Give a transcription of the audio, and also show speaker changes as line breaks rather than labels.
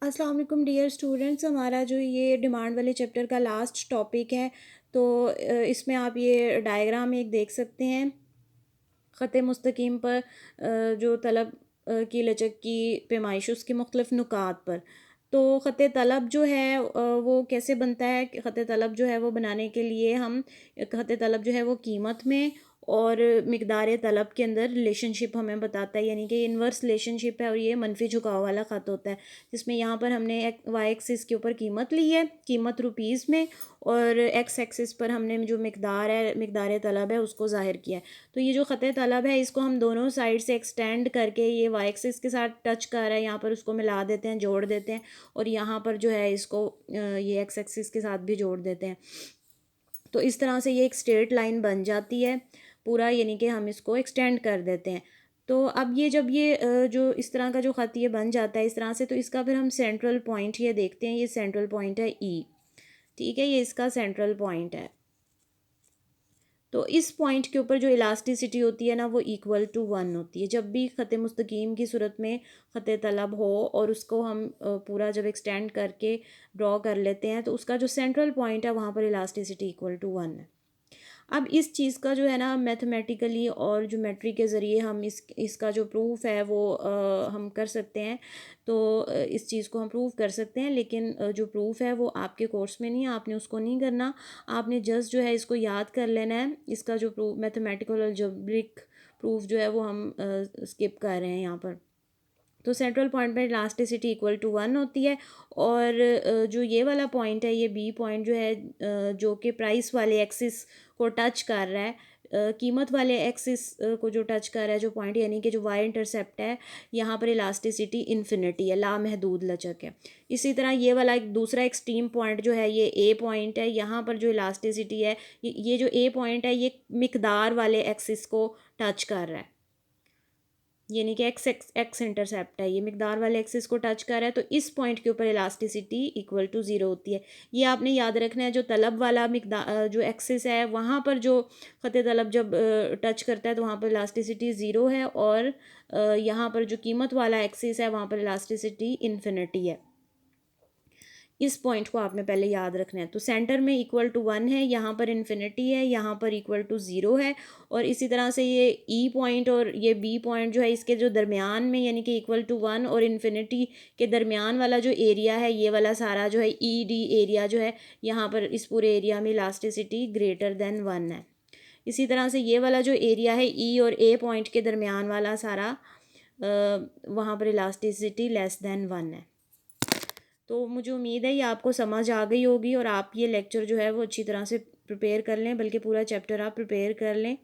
अस्सलाम वालेकुम dear students. हमारा जो ये डिमांड वाले चैप्टर का लास्ट टॉपिक है, तो इसमें आप ये डायग्राम एक देख सकते हैं। ख़त मुस्तकीम पर जो तलब की लचक की पैमाइश उसके मुख्तलिफ़ नुकात पर। तो ख़त तलब जो है वो कैसे बनता है कि ख़त तलब जो है वो बनाने के लिए हम ख़त तलब जो है वो कीमत में और मिक़दार तलब के अंदर रिलेशनशिप हमें बताता है, यानी कि इन्वर्स रिलेशनशिप है और ये मनफी झुकाव वाला ख़त होता है, जिसमें यहाँ पर हमने वाई एक्सिस के ऊपर कीमत ली है, कीमत रुपीज़ में, और एक्स एक्सिस पर हमने जो मिक़दार है, मिक़दार तलब है, उसको ज़ाहिर किया है। तो ये जो ख़त तलब है इसको हम दोनों साइड से एक्सटेंड करके ये वाई एक्सिस के साथ टच कर रहा है, यहाँ पर उसको मिला देते हैं, जोड़ देते हैं, और यहाँ पर जो है इसको ये एक्स एक्सिस के साथ भी जोड़ देते हैं। तो इस तरह से ये एक स्ट्रेट लाइन बन जाती है पूरा, यानी कि हम इसको एक्सटेंड कर देते हैं। तो अब ये जब ये जो इस तरह का जो ख़त ये बन जाता है इस तरह से, तो इसका फिर हम सेंट्रल पॉइंट ये देखते हैं। ये सेंट्रल पॉइंट है ई, ठीक है, ये इसका सेंट्रल पॉइंट है। तो इस पॉइंट के ऊपर जो इलास्टिसिटी होती है ना, वो इक्वल टू 1 होती है। जब भी ख़त मुस्तकीम की सूरत में ख़त तलब हो और उसको हम पूरा जब एक्सटेंड करके ड्रॉ कर लेते हैं, तो उसका जो सेंट्रल पॉइंट है वहाँ पर इलास्टिसिटी इक्वल टू 1 है। अब इस चीज़ का जो है ना मैथमेटिकली और ज्योमेट्री के ज़रिए हम इसका जो प्रूफ है वो हम कर सकते हैं। तो इस चीज़ को हम प्रूव कर सकते हैं, लेकिन जो प्रूफ है वो आपके कोर्स में नहीं है, आपने उसको नहीं करना। आपने जस्ट जो है इसको याद कर लेना है। इसका जो प्रूफ मैथमेटिकल अलजेब्रिक प्रूफ जो है वो हम स्किप कर रहे हैं यहाँ पर। तो सेंट्रल पॉइंट पर इलास्टिसिटी इक्वल टू 1 होती है, और जो ये वाला पॉइंट है, ये बी पॉइंट जो है जो कि प्राइस वाले एक्सिस को टच कर रहा है, कीमत वाले एक्सिस को जो टच कर रहा है जो पॉइंट, यानी कि जो वाई इंटरसेप्ट है, यहाँ पर इलास्टिसिटी इन्फिनिटी है, लामहदूद लचक है। इसी तरह ये वाला एक दूसरा एक्सट्रीम पॉइंट जो है, ये ए पॉइंट है, यहाँ पर जो इलास्टिसिटी है, ये जो ए पॉइंट है ये मिकदार वाले एक्सिस को टच कर रहा है, यानी कि एक्स इंटरसेप्ट है, ये मिकदार वाले एक्सिस को टच कर रहा है। तो इस पॉइंट के ऊपर इलास्टिसिटी इक्वल टू 0 होती है। ये आपने याद रखना है। जो तलब वाला मिकदार जो एक्सिस है वहाँ पर जो ख़त तलब जब टच करता है तो वहाँ पर इलास्टिसिटी 0 है, और यहाँ पर जो कीमत वाला एक्सिस है वहाँ पर इलास्टिसिटी इन्फिनिटी है। इस पॉइंट को आपने पहले याद रखना है। तो सेंटर में इक्वल टू 1 है, यहाँ पर इन्फिनिटी है, यहाँ पर इक्वल टू 0 है, और इसी तरह से ये ई पॉइंट और ये बी पॉइंट जो है इसके जो दरमियान में, यानी कि इक्वल टू 1 और इन्फिनिटी के दरमियान वाला जो एरिया है, ये वाला सारा जो है ई डी एरिया जो है, यहाँ पर इस पूरे एरिया में इलास्टिसिटी ग्रेटर देन 1 है। इसी तरह से ये वाला जो एरिया है ई और ए पॉइंट के दरमियान वाला सारा, वहाँ पर इलास्टिसिटी लेस देन 1 है। तो मुझे उम्मीद है ये आपको समझ आ गई होगी, और आप ये लेक्चर जो है वो अच्छी तरह से प्रिपेयर कर लें, बल्कि पूरा चैप्टर आप प्रिपेयर कर लें।